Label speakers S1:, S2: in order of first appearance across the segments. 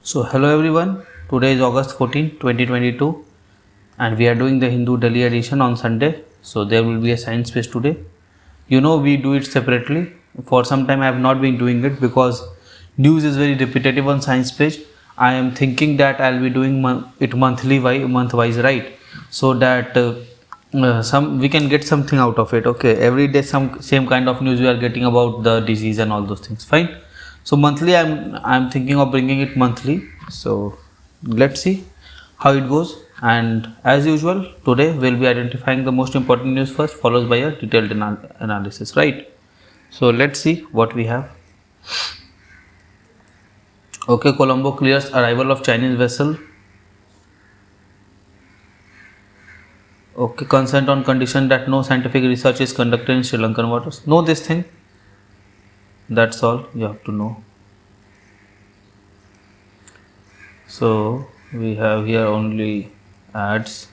S1: So hello everyone, today is August 14, 2022 and we are doing the Hindu Delhi edition on Sunday. So there will be a science quiz today. You know we do it separately. For some time I have not been doing it because news is very repetitive on science page. I am thinking that I will be doing it month-wise, right? So that some we can get something out of it. Okay, every day some same kind of news we are getting about the disease and all those things. Fine. So monthly I'm thinking of bringing it monthly. So let's see how it goes, and as usual today we'll be identifying the most important news first, followed by a detailed analysis, right? So let's see what we have. Okay, Colombo clears arrival of Chinese vessel. Okay, consent on condition that no scientific research is conducted in Sri Lankan waters. Know this thing, that's all you have to know. So we have here only ads,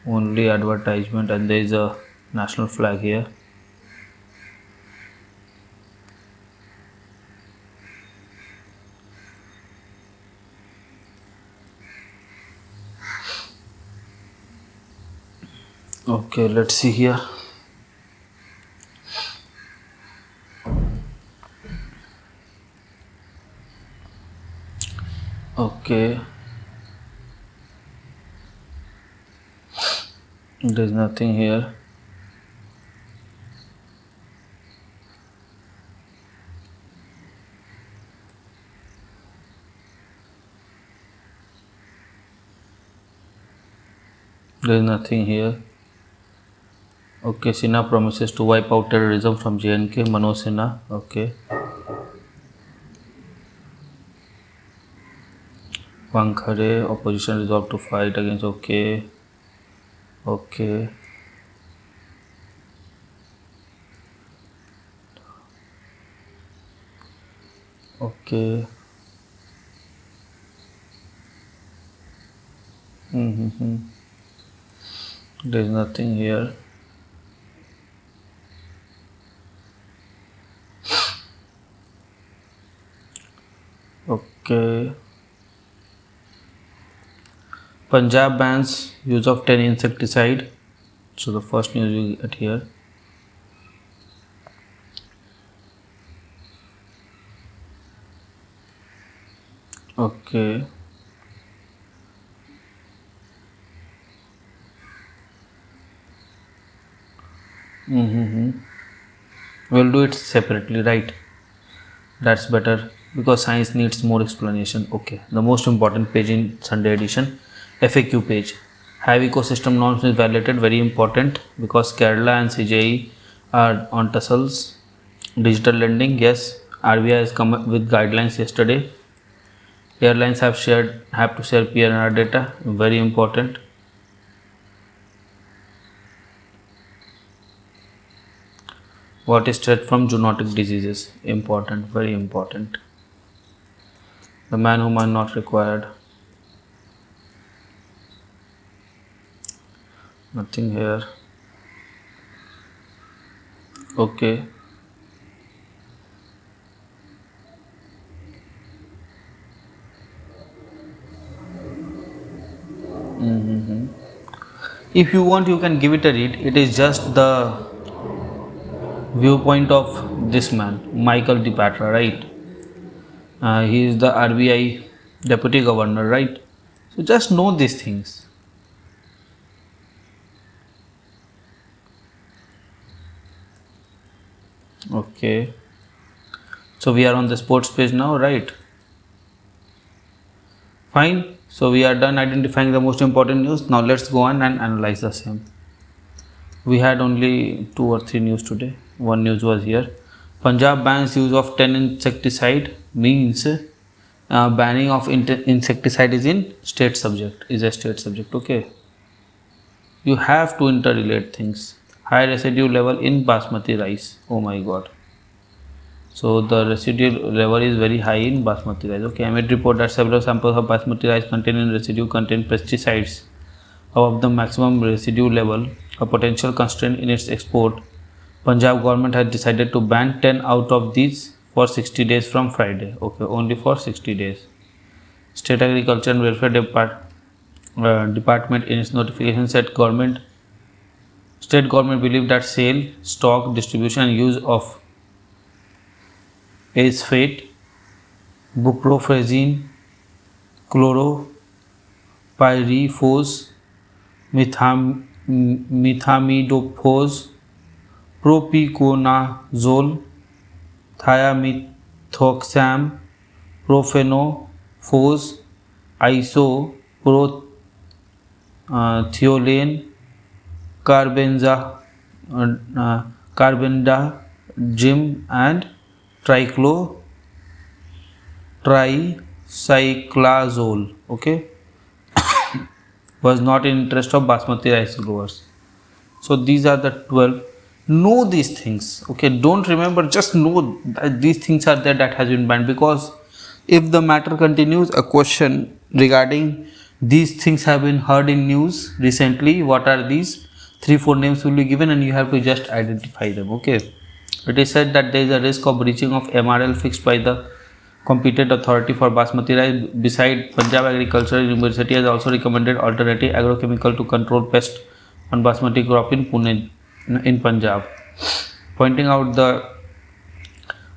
S1: only advertisement, and there is a national flag here. Okay, let's see here. Okay, there's nothing here. There's nothing here. Okay, Sinha promises to wipe out terrorism from JNK. Manoj Sinha. Okay. Wankhede, opposition resolved to fight against. Okay. Okay. Okay. There's nothing here. Okay. Punjab bans use of 10 insecticide. So the first news you get here. Okay. We'll do it separately, right? That's better because science needs more explanation. Okay, the most important page in Sunday edition, FAQ page. Have ecosystem norms is violated, very important because Kerala and CJE are on tussles. Digital lending, yes, RBI has come up with guidelines yesterday. Airlines have to share PNR data, very important. What is threat from zoonotic diseases? Important, very important. The man whom are not required. Nothing here. Okay. If you want, you can give it a read. It is just the viewpoint of this man, Michael DePatra, right? He is the RBI deputy governor, right? So just know these things. Okay. So we are on the sports page now, right? Fine. So we are done identifying the most important news. Now let's go on and analyze the same. We had only 2 or 3 news today. One news was here. Punjab bans use of 10 insecticide, means banning of insecticide is in state subject, is a state subject. Okay. You have to interrelate things. High residue level in basmati rice. Oh my god. So the residue level is very high in basmati rice. Okay, I made report that several samples of basmati rice containing residue contain pesticides above the maximum residue level, a potential constraint in its export. Punjab government has decided to ban 10 out of these for 60 days from Friday. Okay, only for 60 days. State Agriculture and Welfare Department in its notification said state government believe that sale, stock, distribution and use of acephate, buprofezin, chlorpyrifos, methamidopause, propiconazole, thiamethoxam, profenofos, isoprotheolane, carbendazim and tricyclazole, okay, was not in interest of basmati rice growers. So these are the 12. Know these things, okay, don't remember, just know that these things are there that has been banned, because if the matter continues, a question regarding these things have been heard in news recently, what are these, 3-4 names will be given and you have to just identify them, okay. It is said that there is a risk of breaching of MRL fixed by the competent authority for basmati rice. Beside, Punjab Agricultural University has also recommended alternative agrochemical to control pest on basmati crop in Pune, in Punjab, pointing out the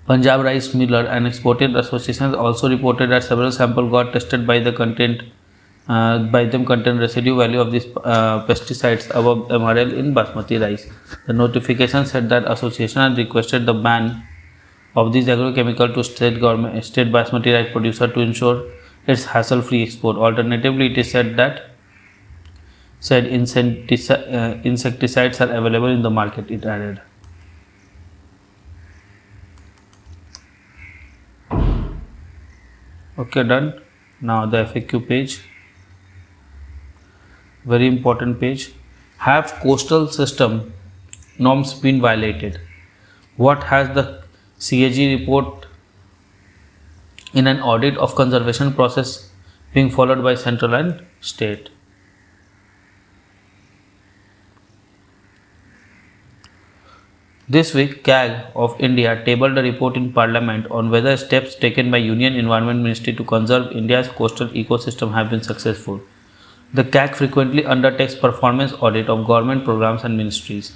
S1: Punjab Rice Miller and Exporter Association also reported that several samples got tested by them contain residue value of these pesticides above MRL in basmati rice. The notification said that association had requested the ban of these agrochemical to state basmati rice producer to ensure its hassle-free export. Alternatively, it is said that insecticides are available in the market, it added. Okay, done. Now the FAQ page, very important page. Have coastal system norms been violated? What has the CAG report in an audit of conservation process being followed by central and state? This week, CAG of India tabled a report in Parliament on whether steps taken by Union Environment Ministry to conserve India's coastal ecosystem have been successful. The CAG frequently undertakes performance audit of government programs and ministries.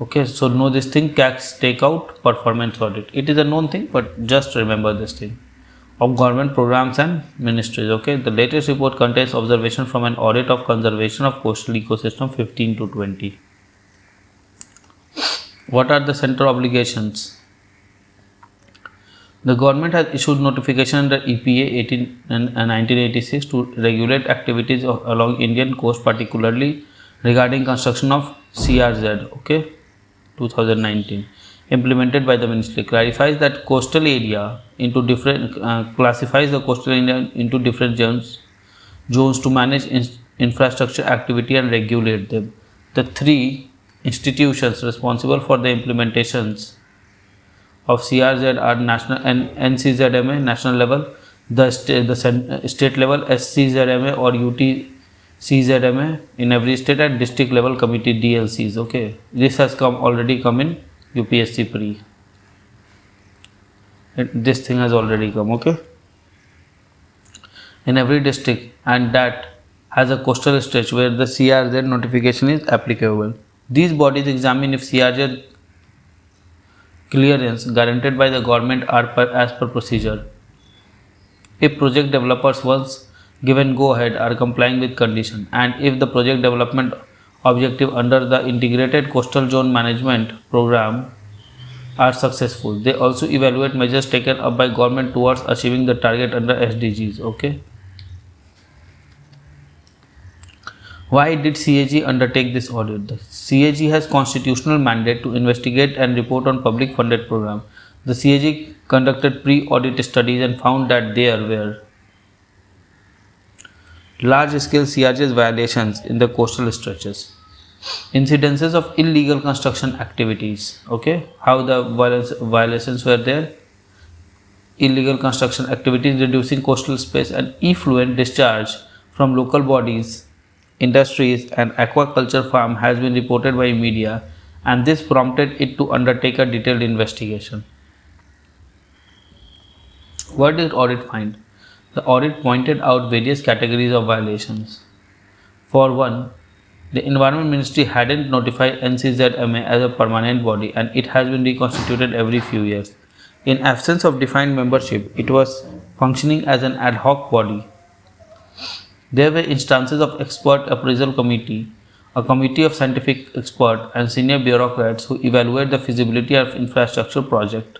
S1: Okay, so know this thing, CAGs take out performance audit. It is a known thing, but just remember this thing, of government programs and ministries. Okay, the latest report contains observation from an audit of conservation of coastal ecosystem 15 to 20. What are the central obligations? The government has issued notification under EPA 1986 to regulate activities along Indian coast, particularly regarding construction of CRZ, okay, 2019, implemented by the ministry. Clarifies that coastal area into different classifies the coastal area into different zones to manage infrastructure activity and regulate them. The three institutions responsible for the implementations of CRZ are national and NCZMA national level, the state level SCZMA or UTCZMA in every state, and district level committee DLCs. Okay, this has already come in UPSC pre. This thing has already come. Okay, in every district, and that has a coastal stretch where the CRZ notification is applicable. These bodies examine if CRZ clearance guaranteed by the government are as per procedure. If project developers once given go ahead are complying with condition, and if the project development objective under the integrated coastal zone management program are successful. They also evaluate measures taken up by government towards achieving the target under SDGs. Okay. Why did CAG undertake this audit? The CAG has constitutional mandate to investigate and report on public funded program. The CAG conducted pre-audit studies and found that there were large-scale CRGS violations in the coastal stretches, incidences of illegal construction activities. Okay, how the violations were there? Illegal construction activities reducing coastal space and effluent discharge from local bodies, industries and aquaculture farm has been reported by media, and this prompted it to undertake a detailed investigation. What did audit find? The audit pointed out various categories of violations. For one, the Environment Ministry hadn't notified NCZMA as a permanent body and it has been reconstituted every few years. In absence of defined membership, it was functioning as an ad hoc body. There were instances of expert appraisal committee, a committee of scientific experts and senior bureaucrats who evaluate the feasibility of infrastructure project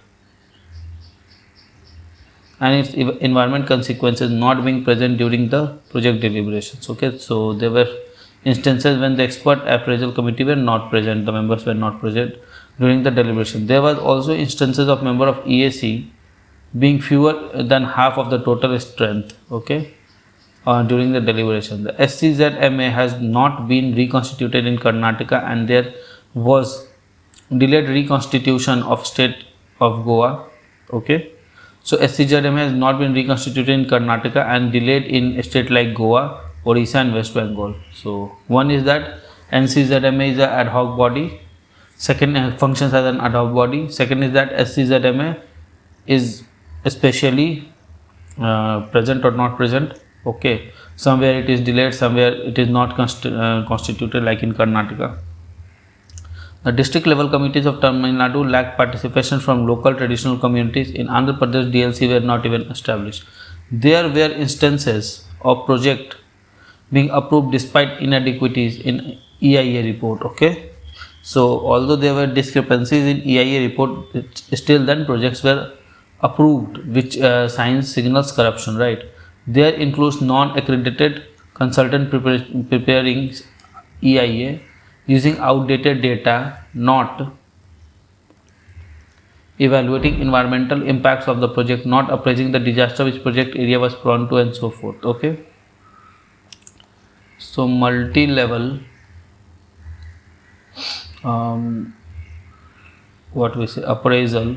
S1: and its environment consequences not being present during the project deliberations. Okay, so there were instances when the expert appraisal committee were not present, the members were not present during the deliberation. There was also instances of member of EAC being fewer than half of the total strength. Okay, during the deliberation. The SCZMA has not been reconstituted in Karnataka and there was delayed reconstitution of state of Goa. Okay, so SCZMA has not been reconstituted in Karnataka and delayed in a state like Goa, Odisha and West Bengal. So one is that NCZMA is an ad hoc body. Second, functions as an ad hoc body. Second is that SCZMA is especially present or not present. Okay, somewhere it is delayed, somewhere it is not constituted, like in Karnataka. The district level committees of Tamil Nadu lacked participation from local traditional communities. In Andhra Pradesh, DLC were not even established. There were instances of project being approved despite inadequacies in EIA report. Okay, so although there were discrepancies in EIA report, still then projects were approved, which signs signals corruption, right? There includes non-accredited consultant preparing EIA using outdated data, not evaluating environmental impacts of the project, not appraising the disaster which project area was prone to, and so forth. Okay, so multi-level what we say, appraisal,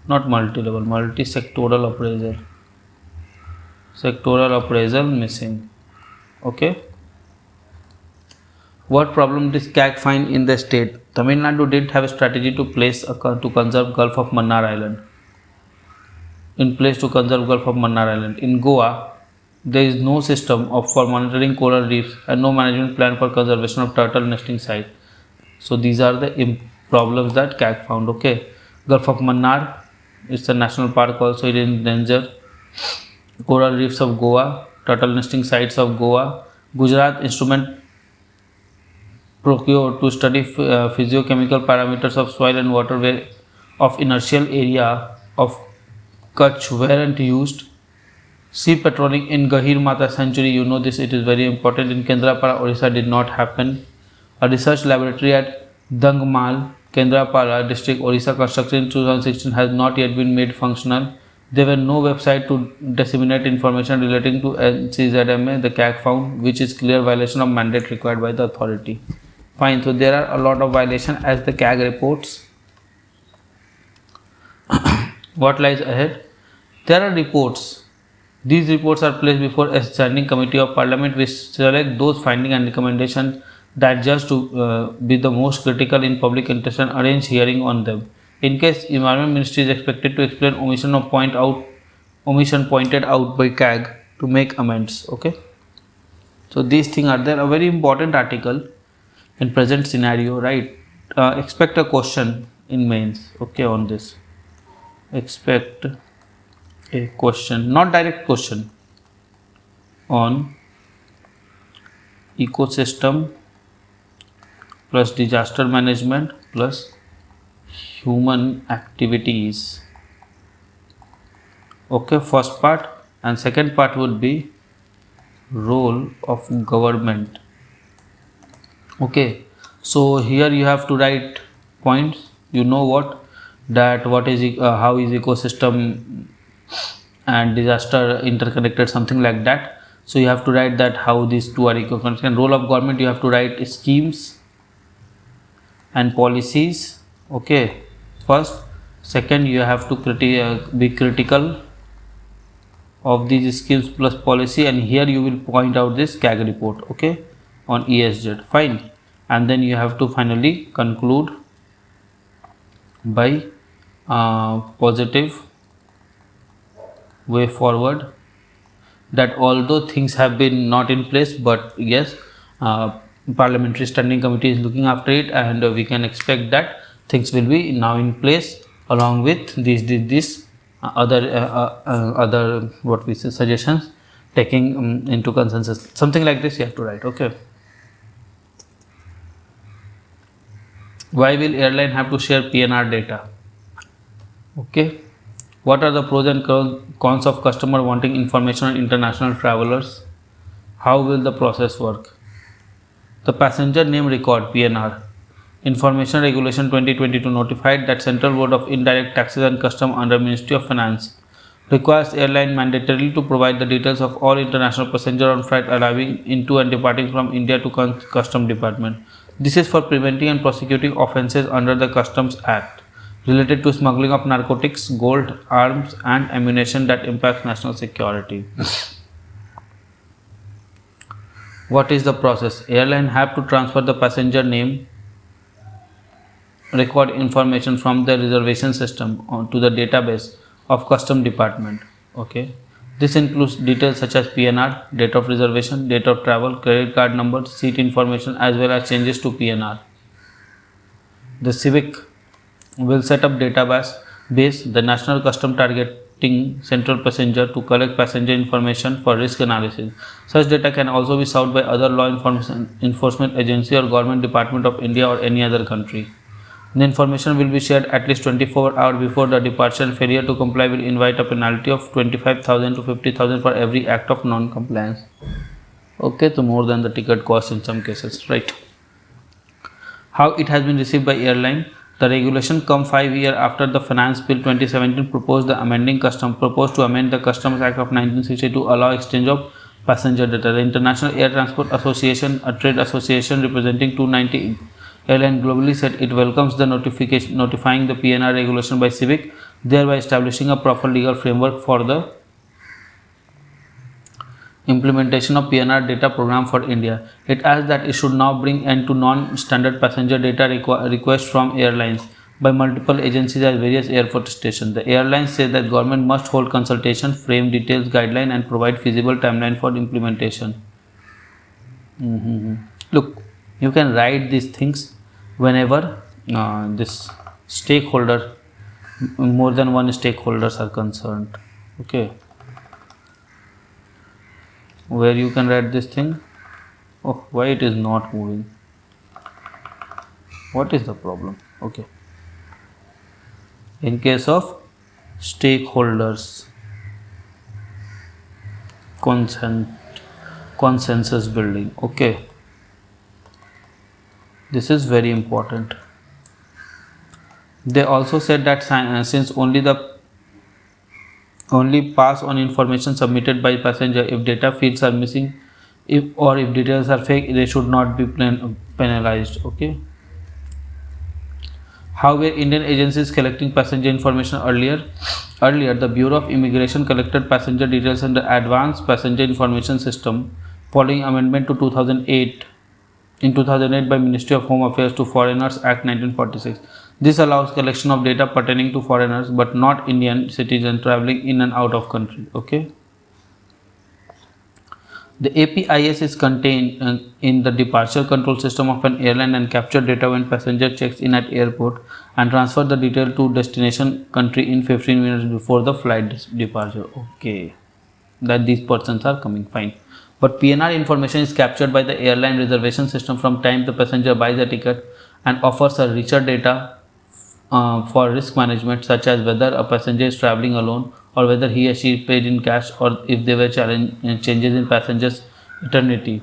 S1: not multi-level, multi-sectoral appraisal, sectoral appraisal missing. Okay, what problem did CAG find in the state? Tamil Nadu didn't have a strategy to conserve Gulf of Mannar Island. In place to conserve Gulf of Mannar Island. In Goa, there is no system for monitoring coral reefs and no management plan for conservation of turtle nesting site. So these are the problems that CAG found. Okay, Gulf of Mannar, it's a national park also, it is in danger. Coral reefs of Goa, turtle nesting sites of Goa. Gujarat instrument procured to study physiochemical parameters of soil and waterway of inertial area of Kutch weren't used. Sea patrolling in Gahir Mata Sanctuary, you know this, it is very important. In Kendrapara, Odisha did not happen. A research laboratory at Dangmal, Kendrapara district, Odisha constructed in 2016 has not yet been made functional. There were no website to disseminate information relating to NCZMA, the CAG found, which is clear violation of mandate required by the authority. Fine, so there are a lot of violations as the CAG reports. What lies ahead? There are reports. These reports are placed before a standing committee of parliament which select those findings and recommendations that judge to be the most critical in public interest and arrange hearing on them. In case Environment Ministry is expected to explain omission pointed out by CAG to make amends. Okay, so these things are there. A very important article in present scenario, right? Expect a question in mains. Okay, on this, expect a question, not direct question, on ecosystem plus disaster management plus human activities. Okay, first part, and second part would be role of government. Okay, so here you have to write points. You know what, that what is how is ecosystem and disaster interconnected, something like that. So you have to write that how these two are interconnected. Role of government, you have to write schemes and policies. Okay, first. Second, you have to be critical of these schemes plus policy, and here you will point out this CAG report. Okay, on ESZ. Fine, and then you have to finally conclude by positive way forward, that although things have been not in place, but yes, parliamentary standing committee is looking after it, and we can expect that things will be now in place along with these other what we say suggestions taking into consensus, something like this you have to write. Okay, why will airline have to share PNR data? Okay, what are the pros and cons of customer wanting information on international travelers? How will the process work? The passenger name record (PNR) Information Regulation 2022 notified that Central Board of Indirect Taxes and Custom under Ministry of Finance requires airline mandatorily to provide the details of all international passengers on flight arriving into and departing from India to Custom Department. This is for preventing and prosecuting offences under the Customs Act related to smuggling of narcotics, gold, arms and ammunition that impacts national security. What is the process? Airline have to transfer the passenger name record information from the reservation system to the database of Custom Department. Okay, this includes details such as PNR, date of reservation, date of travel, credit card number, seat information, as well as changes to PNR. The Civic will set up database the National Custom Targeting Central Passenger to collect passenger information for risk analysis. Such data can also be sought by other law enforcement agency or government department of India or any other country. The information will be shared at least 24 hours before the departure, and failure to comply will invite a penalty of 25,000 to 50,000 for every act of non-compliance. Okay, so more than the ticket cost in some cases, right? How it has been received by airline? The regulation come 5 years after the Finance Bill 2017 proposed to amend the Customs Act of 1960 to allow exchange of passenger data. The International Air Transport Association, a trade association representing 290 airlines globally, said it welcomes the notifying the PNR regulation by Civic, thereby establishing a proper legal framework for the implementation of PNR data program for India. It adds that it should now bring end to non-standard passenger data requests from airlines by multiple agencies at various airport stations. The airlines say that government must hold consultation, frame details, guideline and provide feasible timeline for implementation. Look, you can write these things whenever this stakeholder, more than one stakeholders are concerned. Okay, where you can write this thing. Oh, why it is not moving? What is the problem? Okay, in case of stakeholders, consensus building. Okay, this is very important. They also said that since only pass on information submitted by passenger, if data fields are missing, if details are fake, they should not be penalized. Okay, how were Indian agencies collecting passenger information earlier? Earlier, the Bureau of Immigration collected passenger details in the Advanced Passenger Information System following amendment to 2008 by Ministry of Home Affairs to Foreigners Act 1946. This allows collection of data pertaining to foreigners but not Indian citizens traveling in and out of country. Okay. The APIS is contained in the departure control system of an airline and capture data when passenger checks in at airport and transfer the detail to destination country in 15 minutes before the flight departure. Okay, that these persons are coming, fine. But PNR information is captured by the airline reservation system from time the passenger buys a ticket and offers a richer data for risk management, such as whether a passenger is traveling alone or whether he or she paid in cash or if there were changes in passengers' eternity.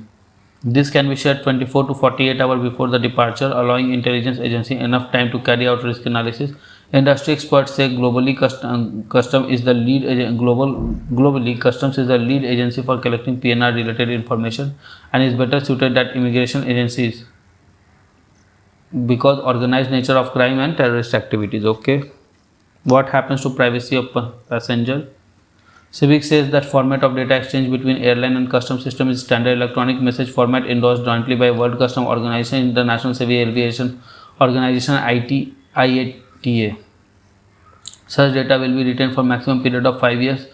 S1: This can be shared 24 to 48 hours before the departure, allowing intelligence agency enough time to carry out risk analysis. Industry experts say globally Customs is the lead agency for collecting PNR related information and is better suited than immigration agencies because organized nature of crime and terrorist activities. Okay, what happens to privacy of passenger? Civic says that format of data exchange between airline and custom system is standard electronic message format endorsed jointly by World Custom Organization, International Civil Aviation Organization, IATA. Such data will be retained for maximum period of 5 years,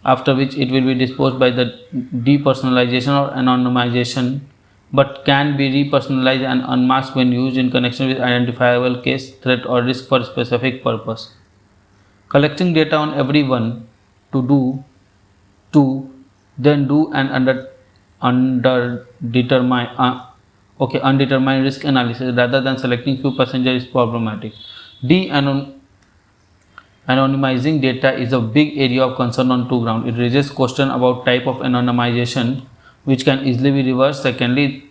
S1: after which it will be disposed by the depersonalization or anonymization, but can be repersonalized and unmasked when used in connection with identifiable case, threat or risk for a specific purpose. Collecting data on everyone to then do an undetermined risk analysis rather than selecting few passengers is problematic. Anonymizing data is a big area of concern on two grounds. It raises question about type of anonymization, which can easily be reversed. Secondly,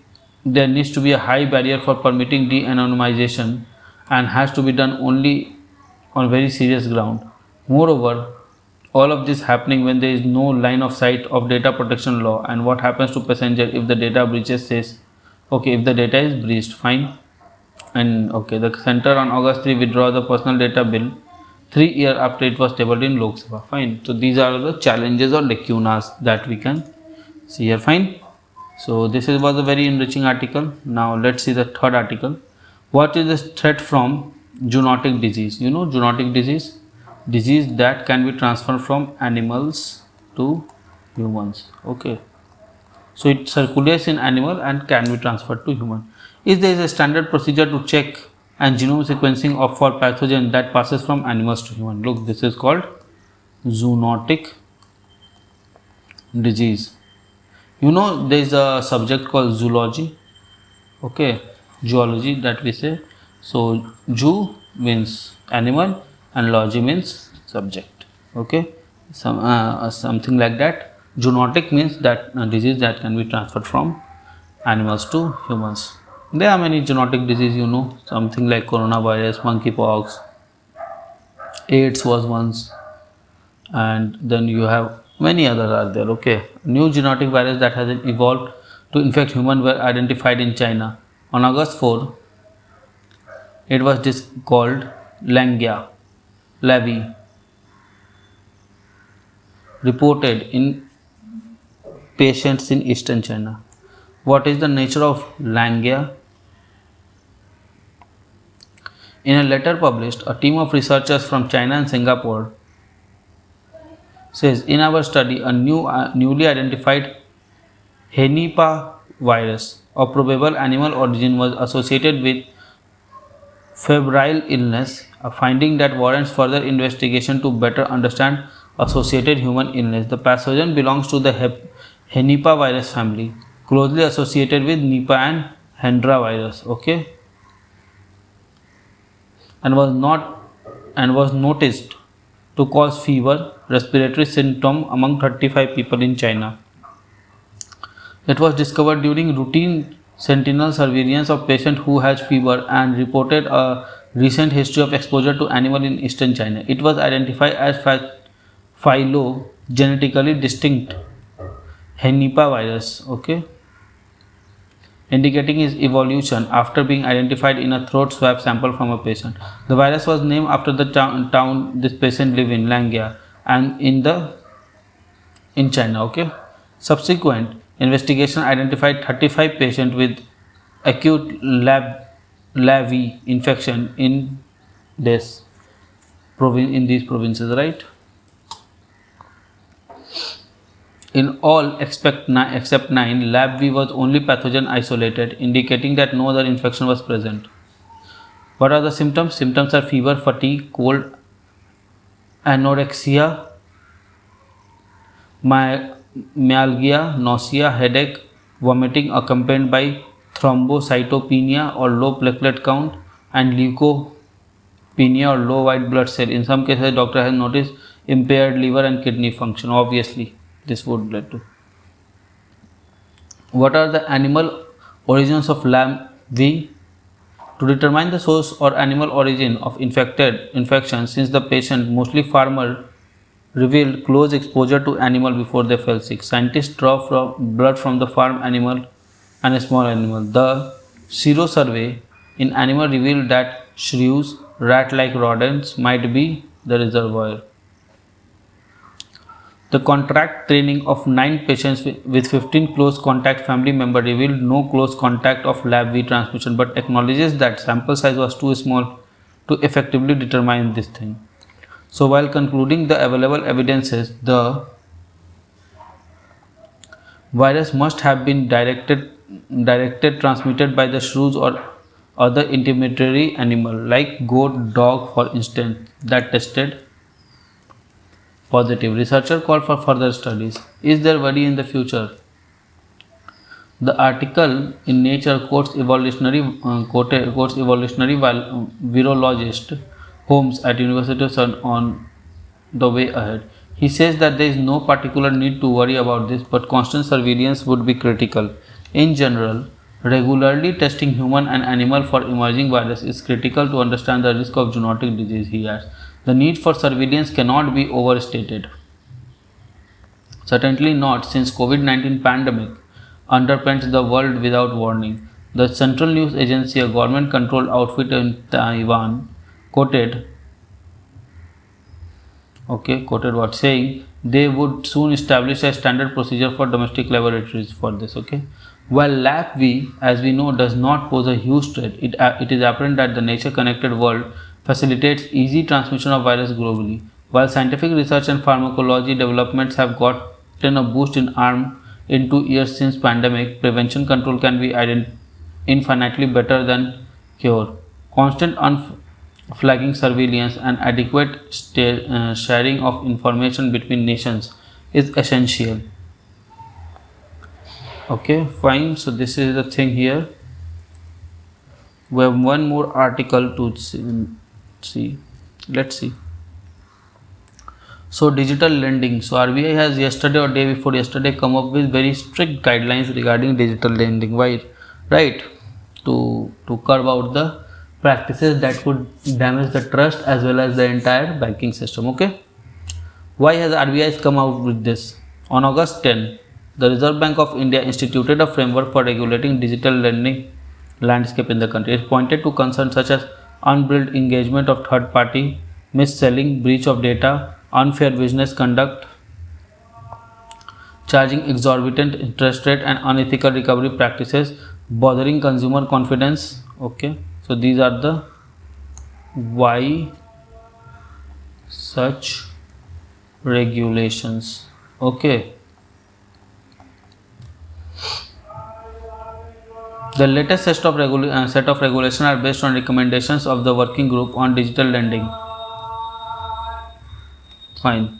S1: there needs to be a high barrier for permitting de-anonymization and has to be done only on very serious ground. Moreover, all of this happening when there is no line of sight of data protection law, and what happens to passenger if the data breaches says, okay, if the data is breached, fine. And okay, the center on August 3 withdraw the personal data bill 3 years after it was tabled in Lok Sabha. Fine. So these are the challenges or lacunas that we can see here. Fine. So this was a very enriching article. Now let's see the third article. What is the threat from zoonotic disease? You know zoonotic disease? Disease that can be transferred from animals to humans. Okay. So it circulates in animal and can be transferred to human. Is there a standard procedure to check and genome sequencing of for pathogen that passes from animals to human? Look, this is called zoonotic disease. You know there is a subject called zoology. Okay, zoology that we say. So zoo means animal and logy means subject. Okay, something like that. Zoonotic means that disease that can be transferred from animals to humans. There are many zoonotic disease, you know, something like coronavirus, monkeypox, AIDS was once, and then you have many others are there. Okay, new zoonotic virus that has evolved to infect human were identified in China on August 4. It was called Langia lavi, reported in patients in eastern China. What is the nature of Langia? In a letter published, a team of researchers from China and Singapore says, in our study, a newly identified Henipa virus of probable animal origin was associated with febrile illness, a finding that warrants further investigation to better understand associated human illness. The pathogen belongs to the Henipa virus family, closely associated with Nipah and Hendra virus. Okay, and was noticed to cause fever, respiratory symptom among 35 people in China. It was discovered during routine sentinel surveillance of patient who has fever and reported a recent history of exposure to animal in eastern China. It was identified as phylogenetically distinct Henipa virus. Okay, indicating its evolution after being identified in a throat swab sample from a patient. The virus was named after the town this patient lived in, Langia, and in China. Okay, subsequent investigation identified 35 patients with acute lavi infection in these provinces, right? In all except 9, lab V was only pathogen isolated, indicating that no other infection was present. What are the symptoms? Symptoms are fever, fatigue, cold, anorexia, myalgia, nausea, headache, vomiting accompanied by thrombocytopenia or low platelet count, and leukopenia or low white blood cell. In some cases, doctor has noticed impaired liver and kidney function. Obviously, this would lead to. What are the animal origins of lamb V? To determine the source or animal origin of infection, since the patient, mostly farmer, revealed close exposure to animal before they fell sick, scientists draw blood from the farm animal and a small animal. The sero survey in animal revealed that shrews, rat-like rodents might be the reservoir. The contract training of 9 patients with 15 close contact family members revealed no close contact of lab V transmission, but acknowledges that sample size was too small to effectively determine this thing. So while concluding the available evidences, the virus must have been directed transmitted by the shrews or other intermediary animal like goat, dog for instance, that tested positive. Researcher called for further studies. Is there worry in the future? The article in Nature quotes evolutionary virologist Holmes at University of Sun on the way ahead. He says that there is no particular need to worry about this, but constant surveillance would be critical. In general, regularly testing human and animal for emerging virus is critical to understand the risk of zoonotic disease, he adds. The need for surveillance cannot be overstated. Certainly not, since COVID-19 pandemic underpins the world without warning. The Central News Agency, a government-controlled outfit in Taiwan, quoted what saying they would soon establish a standard procedure for domestic laboratories for this. While lab V, as we know, does not pose a huge threat, it is apparent that the nature connected world facilitates easy transmission of virus globally. While scientific research and pharmacology developments have gotten a boost in arm in 2 years since pandemic, prevention control can be infinitely better than cure. Constant flagging surveillance and adequate sharing of information between nations is essential. Fine. So this is the thing here. We have one more article to see. Let's see. So digital lending. So RBI has yesterday or day before yesterday come up with very strict guidelines regarding digital lending. Why? Right? To curb out the practices that could damage the trust as well as the entire banking system. Why has RBI come out with this? On August 10, the Reserve Bank of India instituted a framework for regulating digital lending landscape in the country. It pointed to concerns such as unbridled engagement of third party, mis-selling, breach of data, unfair business conduct, charging exorbitant interest rate and unethical recovery practices, bothering consumer confidence. So these are the why such regulations. The latest set of regulations are based on recommendations of the working group on digital lending. Fine.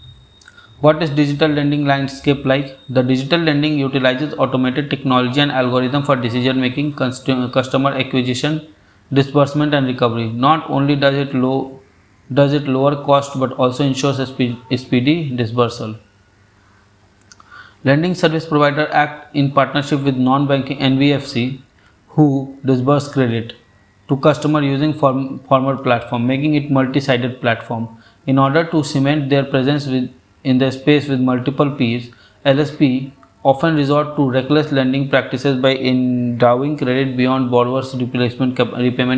S1: What is digital lending landscape like? The digital lending utilizes automated technology and algorithm for decision making, customer acquisition, disbursement and recovery. Not only does it lower cost but also ensures a speedy disbursal. Lending service provider act in partnership with non-banking NBFC who disburse credit to customer using formal platform, making it multi-sided platform. In order to cement their presence in the space with multiple peers, LSP often resort to reckless lending practices by endowing credit beyond borrowers' repayment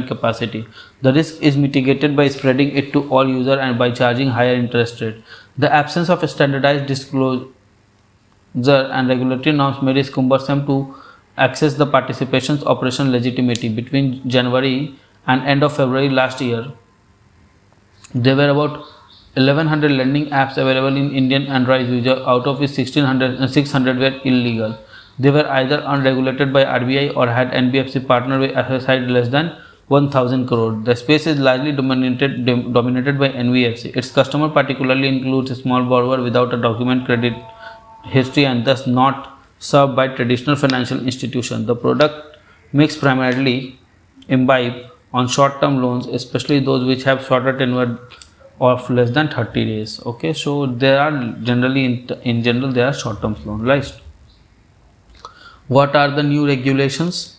S1: capacity. The risk is mitigated by spreading it to all users and by charging higher interest rate. The absence of a standardized disclosure and regulatory norms made it cumbersome to access the participation's operation legitimacy. Between January and end of February last year, there were about 1100 lending apps available in Indian Android user, out of which 600 were illegal. They were either unregulated by RBI or had NBFC partner with asset less than 1000 crore. The space is largely dominated by NBFC. Its customer particularly includes a small borrower without a document credit history and thus not served by traditional financial institutions. The product mix primarily imbibe on short-term loans, especially those which have shorter tenure of less than 30 days. So there are generally in general there are short-term loans. Right? What are the new regulations?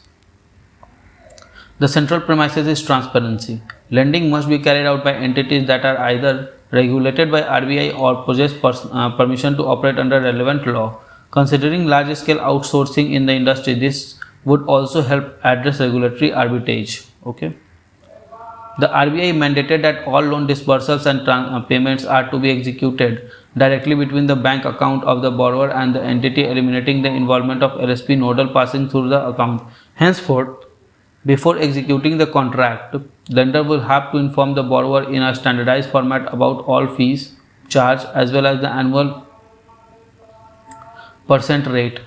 S1: The central premises is transparency. Lending must be carried out by entities that are either regulated by RBI or possess permission to operate under relevant law. Considering large-scale outsourcing in the industry, this would also help address regulatory arbitrage. The RBI mandated that all loan disbursals and payments are to be executed directly between the bank account of the borrower and the entity, eliminating the involvement of LSP nodal passing through the account. Henceforth, Before executing the contract, lender will have to inform the borrower in a standardized format about all fees charged as well as the annual percent rate.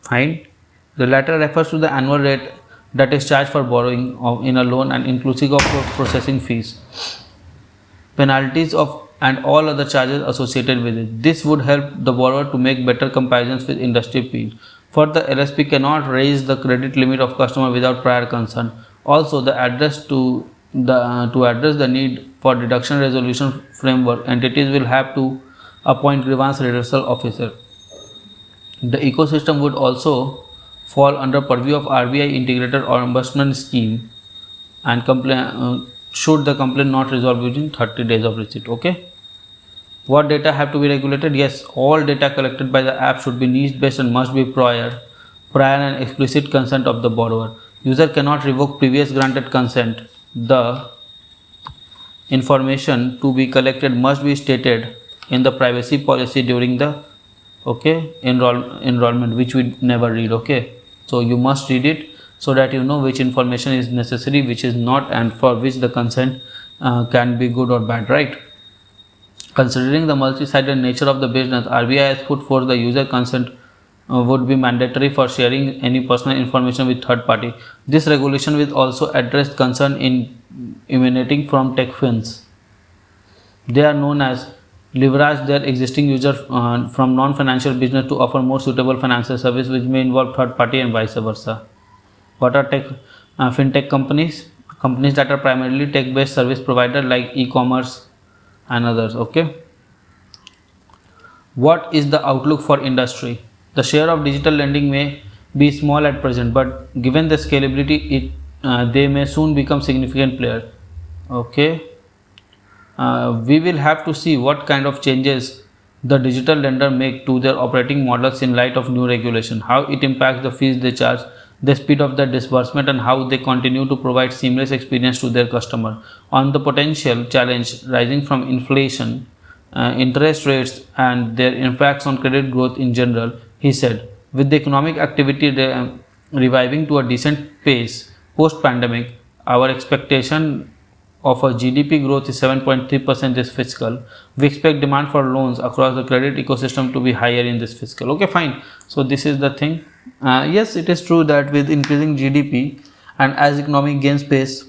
S1: Fine. The latter refers to the annual rate that is charged for borrowing in a loan and inclusive of processing fees, penalties of and all other charges associated with it. This would help the borrower to make better comparisons with industry peers. Further, LSP cannot raise the credit limit of customer without prior consent. Also, to address the need for deduction resolution framework, entities will have to appoint grievance redressal officer. The ecosystem would also fall under purview of RBI integrated ombudsman scheme and should the complaint not resolve within 30 days of receipt. Okay. What data have to be regulated? Yes, all data collected by the app should be niche based and must be prior and explicit consent of the borrower. User cannot revoke previous granted consent. The information to be collected must be stated in the privacy policy during the enrollment, which we never read. Okay, so you must read it so that you know which information is necessary, which is not, and for which the consent can be good or bad, right? Considering the multi-sided nature of the business, RBI has put forth the user consent would be mandatory for sharing any personal information with third party. This regulation will also address concern emanating from tech firms. They are known as leverage their existing user from non-financial business to offer more suitable financial service, which may involve third party and vice versa. What are fintech companies? Companies that are primarily tech-based service provider like e-commerce and others. Okay. What is the outlook for industry? The share of digital lending may be small at present, but given the scalability, they may soon become significant player. Okay. We will have to see what kind of changes the digital lender make to their operating models in light of new regulation, how it impacts the fees they charge, the speed of the disbursement, and how they continue to provide seamless experience to their customer. On the potential challenge rising from inflation, interest rates, and their impacts on credit growth in general, he said, with the economic activity reviving to a decent pace post-pandemic, our expectation of a GDP growth is 7.3% this fiscal. We expect demand for loans across the credit ecosystem to be higher in this fiscal. Okay, fine. So this is the thing. Yes, it is true that with increasing GDP and as economy gains pace,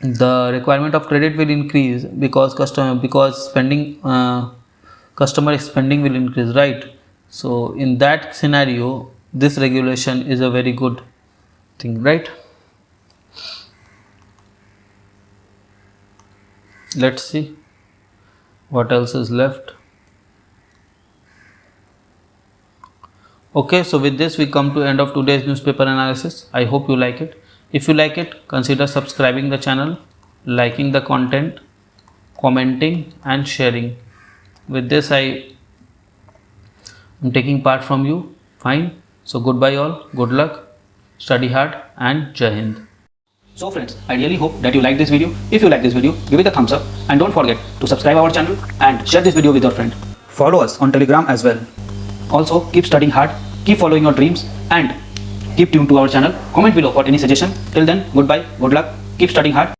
S1: the requirement of credit will increase because customer spending will increase, right? So in that scenario, this regulation is a very good thing, right? Let's see what else is left. Okay, so with this we come to end of today's newspaper analysis. I hope you like it. If you like it, consider subscribing the channel, liking the content, commenting and sharing. With this I am taking part from you. Fine. So goodbye all, good luck, study hard and Jai Hind. So friends, I really hope that you like this video. If you like this video, give it a thumbs up and don't forget to subscribe our channel and share this video with your friend. Follow us on Telegram as well. Also, keep studying hard, keep following your dreams and keep tuned to our channel. Comment below for any suggestion. Till then, goodbye, good luck, keep studying hard.